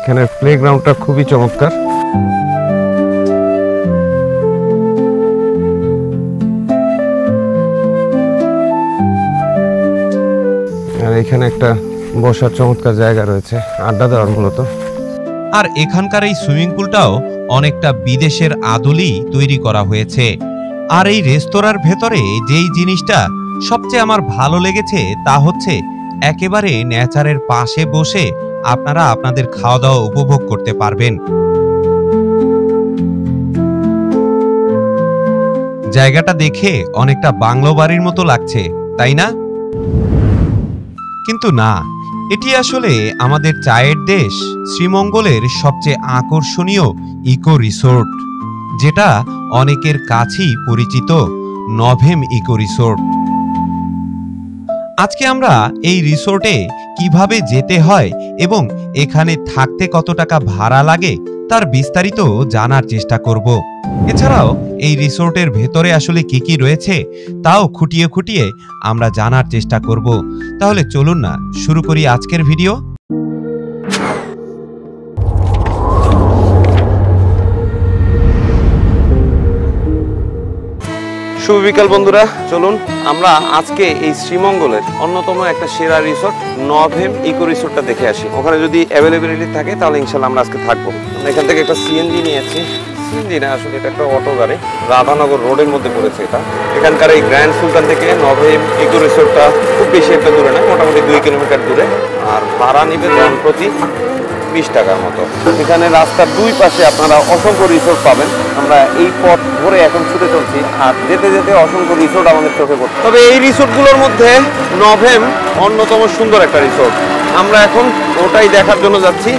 এখানের প্লেগ্রাউন্ডটা খুবই চমৎকার। আর এখানে একটা বসার চমৎকার জায়গা রয়েছে, আড্ডা দেওয়ার মূলত। আর এখানকার এই সুইমিং পুলটাও অনেকটা বিদেশের আদলেই তৈরি করা হয়েছে। আর এই রেস্তোরাঁর ভেতরে যেই জিনিসটা সবচেয়ে আমার ভালো লেগেছে তা হচ্ছে একেবারে নেচারের পাশে বসে আপনারা আপনাদের খাওয়া দাওয়া উপভোগ করতে পারবেন। জায়গাটা দেখে অনেকটা বাংলো বাড়ির মতো লাগছে, তাই না? কিন্তু না, এটি আসলে আমাদের চায়ের দেশ শ্রীমঙ্গলের সবচেয়ে আকর্ষণীয় ইকো রিসোর্ট, যেটা অনেকের কাছেই পরিচিত নভেম ইকো রিসোর্ট। আজকে আমরা এই রিসোর্টে কিভাবে যেতে হয় এবং এখানে থাকতে কত টাকা ভাড়া লাগে তার বিস্তারিত জানার চেষ্টা করব। এছাড়াও এই রিসোর্টের ভেতরে আসলে কি কি রয়েছে তাও খুঁটিয়ে খুঁটিয়ে আমরা জানার চেষ্টা করব। তাহলে চলুন না শুরু করি আজকের ভিডিও। শুভ বিকাল বন্ধুরা, চলুন আমরা আজকে এই শ্রীমঙ্গলের অন্যতম একটা সেরা রিসোর্ট নভেম ইকো রিসোর্টটা দেখে আসি। ওখানে যদি অ্যাভেলেবিলিটি থাকে তাহলে ইনশাল্লাহ আমরা আজকে থাকবো। এখান থেকে একটা সিএনজি নিয়েছি, সিএনজি না আসলে এটা একটা অটো গাড়ি, রাধানগর রোডের মধ্যে পড়েছে এটা। এখানকার এই গ্র্যান্ড সুলতান থেকে নভেম ইকো রিসোর্টটা খুব বেশি একটা দূরে না, মোটামুটি 2 কিলোমিটার দূরে। আর ভাড়া নিবে জনপ্রতি 20 টাকার মতো। এখানে রাস্তার দুই পাশে আপনারা অসংখ্য রিসোর্ট পাবেন। আমরা এই পথ ধরে এখন ছুটে চলছি, আর যেতে যেতে অসংখ্য রিসোর্ট আমাদের চোখে পড়ছে। তবে এই রিসোর্টগুলোর মধ্যে নভেম অন্যতম সুন্দর একটা রিসোর্ট। আমরা এখন ওটাই দেখার জন্য যাচ্ছি,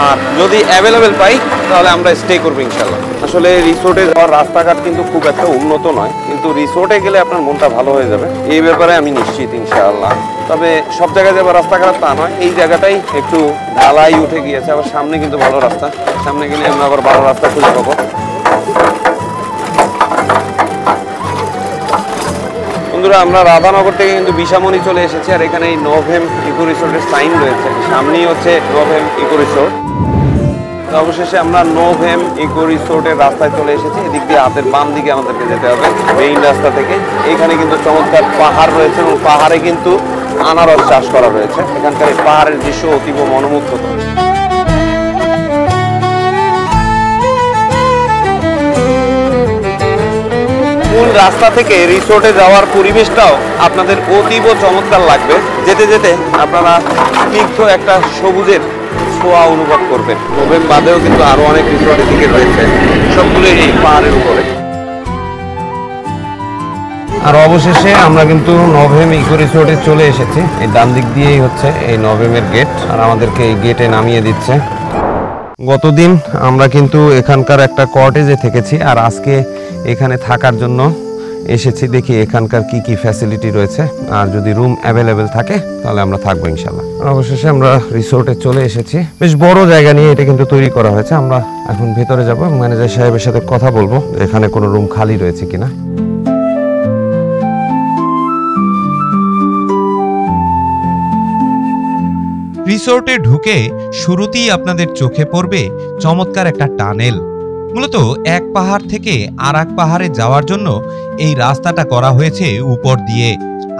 আর যদি অ্যাভেলেবেল পাই তাহলে আমরা স্টে করবো ইনশাল্লাহ। আসলে রিসোর্টে যাওয়ার রাস্তাঘাট কিন্তু খুব একটা উন্নত নয়, কিন্তু রিসোর্টে গেলে আপনার মনটা ভালো হয়ে যাবে, এই ব্যাপারে আমি নিশ্চিত ইনশাআল্লাহ। তবে সব জায়গায় যাবার রাস্তা খারাপ তা নয়, এই জায়গাটাই একটু ঢালাই উঠে গিয়েছে। আবার সামনে কিন্তু ভালো রাস্তা, সামনে গেলে আমরা আবার ভালো রাস্তা খুঁজে পাবো। বন্ধুরা, আমরা রাধানগর থেকে কিন্তু বিশামণি চলে এসেছি, আর এখানে এই নভেম ইকো রিসোর্টের সাইন রয়েছে, সামনেই হচ্ছে নভেম ইকো রিসোর্ট। অবশেষে আমরা নভেম ইকো রিসোর্টের রাস্তায় চলে এসেছি। এদিক দিয়ে হাতের বাম দিকে আমাদেরকে যেতে হবে মেইন রাস্তা থেকে। এখানে কিন্তু চমৎকার পাহাড় রয়েছে এবং পাহাড়ে কিন্তু আনারস চাষ করা রয়েছে। এখানকার এই পাহাড়ের দৃশ্য অতীব মনোমুগ্ধকর। মূল রাস্তা থেকে রিসোর্টে যাওয়ার পরিবেশটাও আপনাদের অতীব চমৎকার লাগবে। যেতে যেতে আপনারা স্নিগ্ধ একটা সবুজের ছোঁয়া অনুভব করবেন। নভেম বাদেও কিন্তু আরো অনেক রিসোর্টের দিকে রয়েছে, সবগুলো এই পাহাড়ের উপরে। আর অবশেষে আমরা কিন্তু নভেম ইকো রিসোর্টে চলে এসেছি। এই ডান দিক দিয়েই হচ্ছে এই নভেমের গেট, আর আমাদেরকে এই গেটে নামিয়ে দিচ্ছে। গতদিন আমরা কিন্তু এখানকার একটা কটেজে থেকেছি, আর আজকে এখানে থাকার জন্য এসেছি। দেখি এখানকার কি কি ফ্যাসিলিটি রয়েছে, আর যদি রুম অ্যাভেলেবেল থাকে তাহলে আমরা থাকবো ইনশাল্লাহ। অবশেষে আমরা রিসোর্টে চলে এসেছি। বেশ বড় জায়গা নিয়ে এটা কিন্তু তৈরি করা হয়েছে। আমরা এখন ভেতরে যাব, ম্যানেজার সাহেবের সাথে কথা বলবো এখানে কোনো রুম খালি রয়েছে কিনা। রিসোর্টে ঢুকে শুরুতেই আপনাদের চোখে পড়বে চমৎকার একটা টানেল। মূলত এক পাহাড় থেকে আর এক পাহাড়ে যাওয়ার জন্য এই রাস্তাটা করা হয়েছে উপর দিয়ে,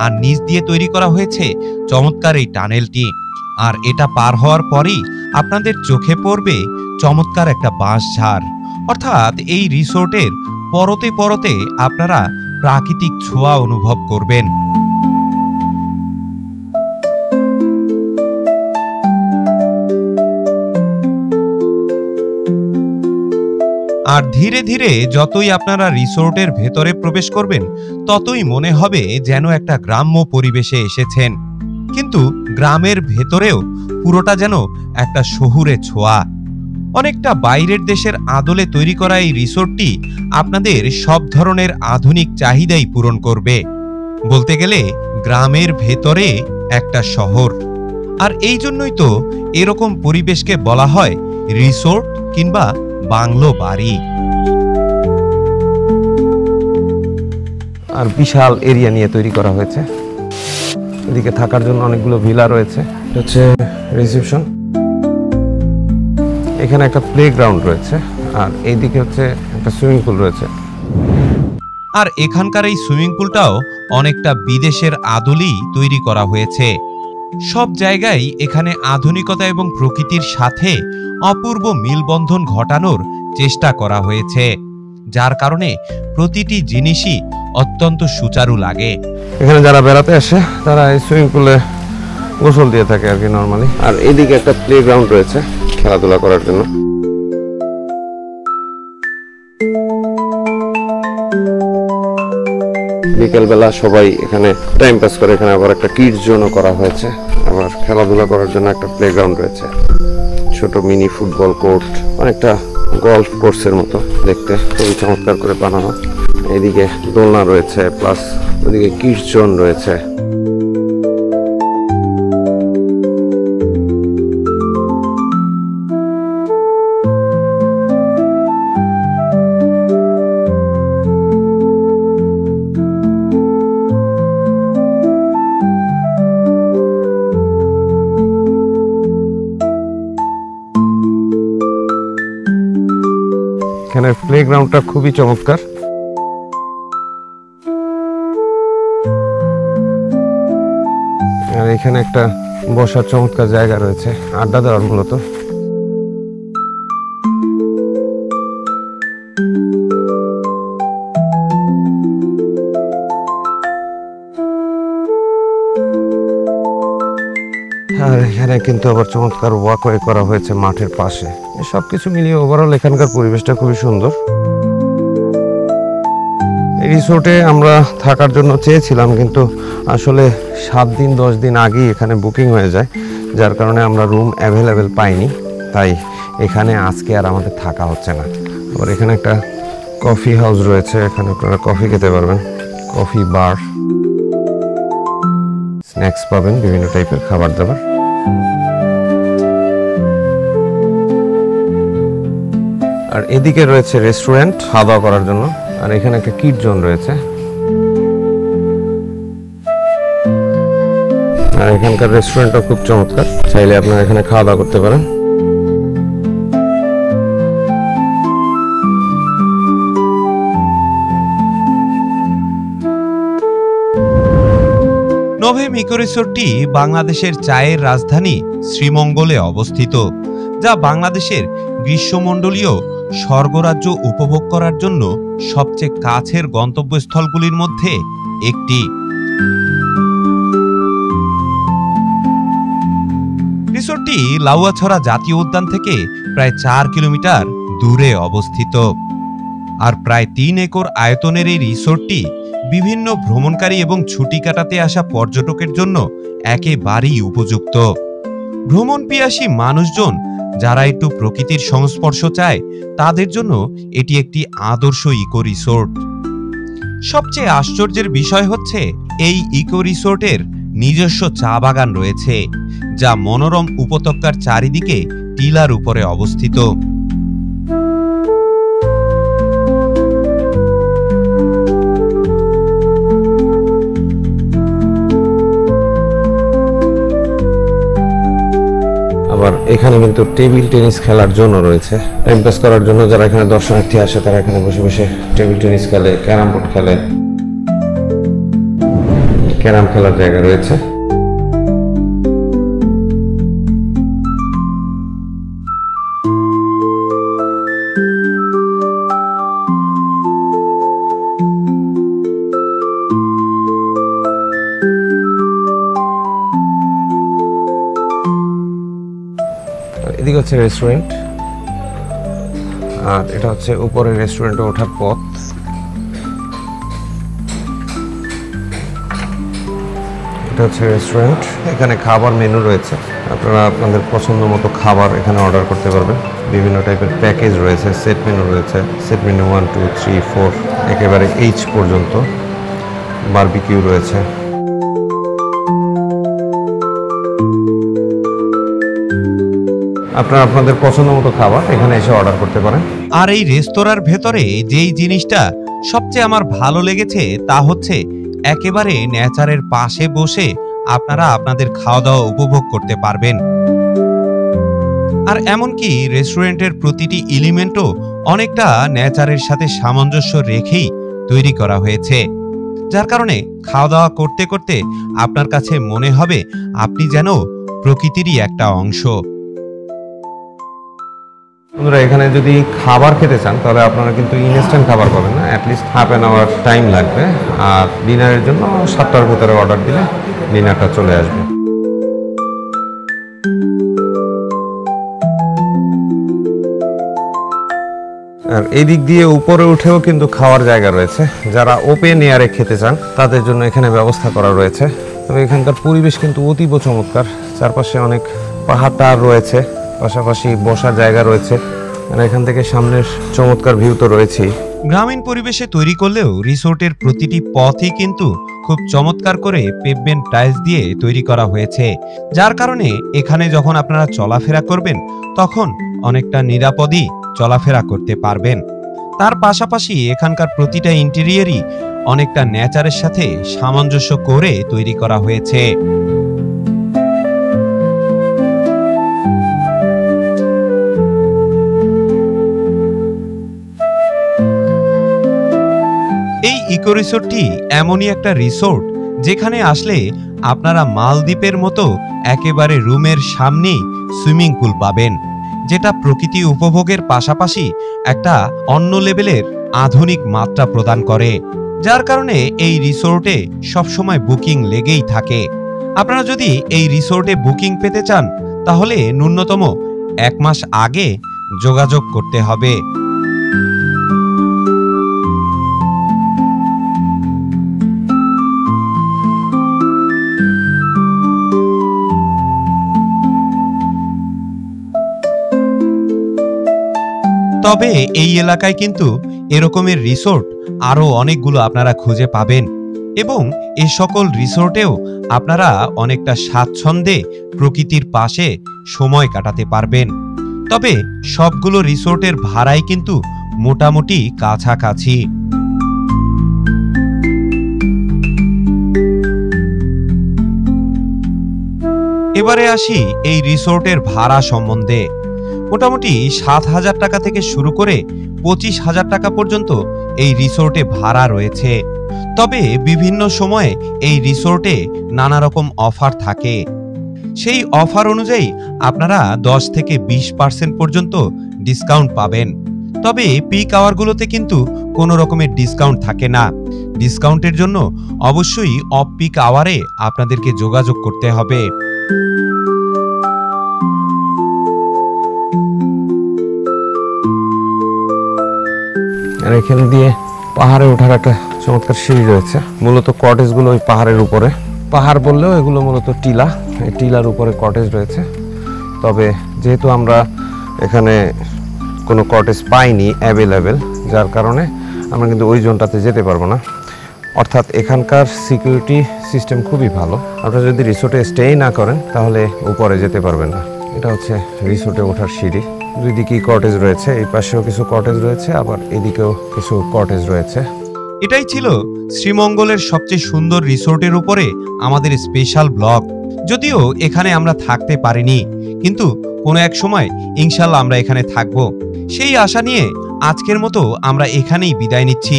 আর নিচ দিয়ে তৈরি করা হয়েছে চমৎকার এই টানেলটি। আর এটা পার হওয়ার পরই আপনাদের চোখে পড়বে চমৎকার একটা বাঁশঝাড়। অর্থাৎ এই রিসোর্টের পরতে পরতে আপনারা প্রাকৃতিক ছোঁয়া অনুভব করবেন। আর ধীরে ধীরে যতই আপনারা রিসোর্টের ভেতরে প্রবেশ করবেন ততই মনে হবে যেন একটা গ্রাম্য পরিবেশে এসেছেন, কিন্তু গ্রামের ভেতরেও পুরোটা যেন একটা শহুরে ছোঁয়া। অনেকটা বাইরের দেশের আদলে তৈরি করা এই রিসোর্টটি আপনাদের সব ধরনের আধুনিক চাহিদাই পূরণ করবে। বলতে গেলে গ্রামের ভেতরে একটা শহর। আর এই জন্যই তো এরকম পরিবেশকে বলা হয় রিসোর্ট কিংবা বাংলো বাড়ি। আর বিশাল এরিয়া নিয়ে তৈরি করা হয়েছে। এদিকে থাকার জন্য অনেকগুলো ভিলা রয়েছে। এটা হচ্ছে রিসেপশন, এখানে একটা প্লে গ্রাউন্ড রয়েছে, আর এইদিকে হচ্ছে একটা সুইমিং পুল রয়েছে। আর এখানকার এই সুইমিং পুলটাও অনেকটা বিদেশের আদলেই তৈরি করা হয়েছে। সব জায়গায় এখানে আধুনিকতা এবং প্রকৃতির সাথে অপূর্ব মিলবন্ধন ঘটানোর চেষ্টা করা হয়েছে, যার কারণে প্রতিটি জিনিসই অত্যন্ত সুচারু লাগে। এখানে যারা বেড়াতে আসে তারা এই সুইমিং পুলে গোসল দিয়ে থাকে আর কি নর্মালি। আর এদিকে একটা প্লে গ্রাউন্ড রয়েছে খেলাধুলা করার জন্য। বিকেলবেলা সবাই এখানে টাইম পাস করে। এখানে আবার একটা কিডস জোনও করা হয়েছে, আবার খেলাধুলা করার জন্য একটা প্লে গ্রাউন্ড রয়েছে, ছোট মিনি ফুটবল কোর্ট, অনেকটা গলফ কোর্সের মতো দেখতে, খুবই চমৎকার করে বানানো। এদিকে দোলনা রয়েছে, প্লাস ওদিকে কিডস জোন রয়েছে। এখানে প্লে গ্রাউন্ডটা খুবই চমৎকার। আর এখানে একটা বসার চমৎকার জায়গা রয়েছে, আড্ডা দেওয়ার মূলত। আর এখানে কিন্তু আবার চমৎকার ওয়াকওয়ে করা হয়েছে মাঠের পাশে। সবকিছু মিলিয়ে ওভারঅল এখানকার পরিবেশটা খুবই সুন্দর। এই রিসোর্টে আমরা থাকার জন্য চেয়েছিলাম, কিন্তু আসলে 7 দিন 10 দিন আগেই এখানে বুকিং হয়ে যায়, যার কারণে আমরা রুম অ্যাভেলেবেল পাইনি। তাই এখানে আজকে আর আমাদের থাকা হচ্ছে না। আবার এখানে একটা কফি হাউস রয়েছে, এখানে আপনারা কফি খেতে পারবেন, কফি বার, স্ন্যাক্স পাবেন, বিভিন্ন টাইপের খাবার দাবার। আর এদিকে রয়েছে রেস্টুরেন্ট খাওয়া দাওয়া করার জন্য। আর এখানে একটা কিড জোন রয়েছে। আর এখানকার রেস্টুরেন্টটা খুব চমৎকার, চাইলে আপনারা এখানে খাওয়া দাওয়া করতে পারেন। নভেম ইকো রিসোর্টটি বাংলাদেশের চায়ের রাজধানী শ্রীমঙ্গলে অবস্থিত, যা বাংলাদেশের গ্রীষ্মমণ্ডলীয় স্বর্গরাজ্য উপভোগ করার জন্য সবচেয়ে কাছের গন্তব্যস্থলগুলির মধ্যে একটি। রিসোর্টটি লাউয়াছড়া জাতীয় উদ্যান থেকে প্রায় 4 কিলোমিটার দূরে অবস্থিত। আর প্রায় 3 একর আয়তনের এই রিসোর্টটি বিভিন্ন ভ্রমণকারী এবং ছুটি কাটাতে আসা পর্যটকের জন্য একেবারেই উপযুক্ত। ভ্রমণ পিয়াসী মানুষজন যারা একটু প্রকৃতির সংস্পর্শ চায়, তাদের জন্য এটি একটি আদর্শ ইকো রিসোর্ট। সবচেয়ে আশ্চর্যের বিষয় হচ্ছে এই ইকো রিসোর্টের নিজস্ব চা বাগান রয়েছে, যা মনোরম উপত্যকার চারিদিকে টিলার উপরে অবস্থিত। আবার এখানে কিন্তু টেবিল টেনিস খেলার জন্য রয়েছে, টাইম পাস করার জন্য। যারা এখানে দর্শনার্থী আসে তারা এখানে বসে বসে টেবিল টেনিস খেলে, ক্যারাম বোর্ড খেলে, ক্যারাম খেলার জায়গা রয়েছে। এদিকে হচ্ছে রেস্টুরেন্ট, আর এটা হচ্ছে উপরে রেস্টুরেন্টে ওঠার পথ। এটা হচ্ছে রেস্টুরেন্ট, এখানে খাবার মেনু রয়েছে, আপনারা আপনাদের পছন্দ মতো খাবার এখানে অর্ডার করতে পারবেন। বিভিন্ন টাইপের প্যাকেজ রয়েছে, সেট মেনু রয়েছে, সেট মেনু 1 2 3 4 একেবারে এইচ পর্যন্ত। বারবিকিউ রয়েছে। আপনারা আপনাদের পছন্দ মতো খাবার এখানে এসে অর্ডার করতে পারেন। আর এই রেস্তোরাঁর ভেতরে যেই জিনিসটা সবচেয়ে আমার ভালো লেগেছে তা হচ্ছে একেবারে নেচারের পাশে বসে আপনারা আপনাদের খাওয়া দাওয়া উপভোগ করতে পারবেন। আর এমনকি রেস্টুরেন্টের প্রতিটি এলিমেন্টও অনেকটা নেচারের সাথে সামঞ্জস্য রেখেই তৈরি করা হয়েছে, যার কারণে খাওয়া দাওয়া করতে করতে আপনার কাছে মনে হবে আপনি যেন প্রকৃতিরই একটা অংশ। বন্ধুরা, এখানে যদি খাবার খেতে চান তাহলে আপনারা কিন্তু ইনস্ট্যান্ট খাবার পাবেন না, at least half an hour time লাগবে। আর ডিনারের জন্য 7টার ভিতরে অর্ডার দিলে ডিনারটা চলে আসবে। আর এই দিক দিয়ে উপরে উঠেও কিন্তু খাওয়ার জায়গা রয়েছে। যারা ওপেন এয়ারে খেতে চান তাদের জন্য এখানে ব্যবস্থা করা রয়েছে। তবে এখানকার পরিবেশ কিন্তু অতীব চমৎকার। চারপাশে অনেক পাহাড় রয়েছে, পাশাপাশি বসার জায়গা রয়েছে। আর এখান থেকে সামনের চমৎকার ভিউ তো রয়েছেই। গ্রামীণ পরিবেশে তৈরি করলেও রিসোর্টের প্রতিটি পথই কিন্তু খুব চমৎকার করে পেভমেন্ট টাইলস দিয়ে তৈরি করা হয়েছে, যার কারণে এখানে যখন আপনারা চলাফেরা করবেন তখন অনেকটা নিরাপদই চলাফেরা করতে পারবেন। তার পাশাপাশি এখানকার প্রতিটা ইন্টেরিয়রই অনেকটা নেচারের সাথে সামঞ্জস্য করে তৈরি করা হয়েছে। এই ইকো রিসোর্টটি এমনই একটা রিসোর্ট যেখানে আসলে আপনারা মালদ্বীপের মতো একেবারে রুমের সামনেই সুইমিং পুল পাবেন, যেটা প্রকৃতি উপভোগের পাশাপাশি একটা অন্য লেভেলের আধুনিক মাত্রা প্রদান করে, যার কারণে এই রিসোর্টে সবসময় বুকিং লেগেই থাকে। আপনারা যদি এই রিসোর্টে বুকিং পেতে চান তাহলে ন্যূনতম 1 মাস আগে যোগাযোগ করতে হবে। তবে এই এলাকায় কিন্তু এরকমের রিসোর্ট আরো অনেকগুলো আপনারা খুঁজে পাবেন এবং এই সকল রিসোর্টেও আপনারা অনেকটা স্বাচ্ছন্দ্যে প্রকৃতির পাশে সময় কাটাতে পারবেন। তবে সবগুলো রিসোর্টের ভাড়াই কিন্তু মোটামুটি কাছাকাছি। এবারে আসি এই রিসোর্টের ভাড়া সম্বন্ধে। মোটামুটি 7,000 টাকা থেকে শুরু করে 25,000 টাকা পর্যন্ত এই রিসোর্টে ভাড়া রয়েছে। তবে বিভিন্ন সময়ে এই রিসোর্টে নানা রকম অফার থাকে। সেই অফার অনুযায়ী আপনারা 10 থেকে 20% পর্যন্ত ডিসকাউন্ট পাবেন। তবে পিক আওয়ারগুলোতে কিন্তু কোনো রকমের ডিসকাউন্ট থাকে না। ডিসকাউন্টের জন্য অবশ্যই অফ পিক আওয়ারে আপনাদেরকে যোগাযোগ করতে হবে। আর এখান দিয়ে পাহাড়ে ওঠার একটা চমৎকার সিঁড়ি রয়েছে। মূলত কটেজগুলো ওই পাহাড়ের উপরে। পাহাড় বললেও এগুলো মূলত টিলা, এই টিলার উপরে কটেজ রয়েছে। তবে যেহেতু আমরা এখানে কোনো কটেজ পাইনি অ্যাভেলেবেল, যার কারণে আমরা কিন্তু ওই জোনটাতে যেতে পারবো না। অর্থাৎ এখানকার সিকিউরিটি সিস্টেম খুবই ভালো। আপনারা যদি রিসোর্টে স্টেই না করেন তাহলে উপরে যেতে পারবেন না। এটা হচ্ছে রিসোর্টে ওঠার সিঁড়ি। দুই দিকেই কটেজ রয়েছে, এই পাশেও কিছু কটেজ রয়েছে, আবার এদিকেও কিছু কটেজ রয়েছে। এটাই ছিল শ্রীমঙ্গলের সবচেয়ে সুন্দর রিসোর্টের উপরে আমাদের স্পেশাল ব্লগ। যদিও এখানে আমরা থাকতে পারিনি, কিন্তু কোনো এক সময় ইনশাল্লাহ আমরা এখানে থাকব, সেই আশা নিয়ে আজকের মতো আমরা এখানেই বিদায় নিচ্ছি।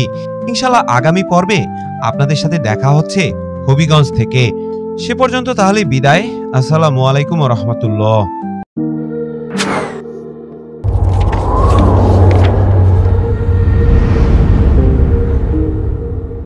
ইনশাল্লাহ আগামী পর্বে আপনাদের সাথে দেখা হচ্ছে হবিগঞ্জ থেকে। সে পর্যন্ত তাহলে বিদায়। আসসালামু আলাইকুম ওয়া রাহমাতুল্লাহ।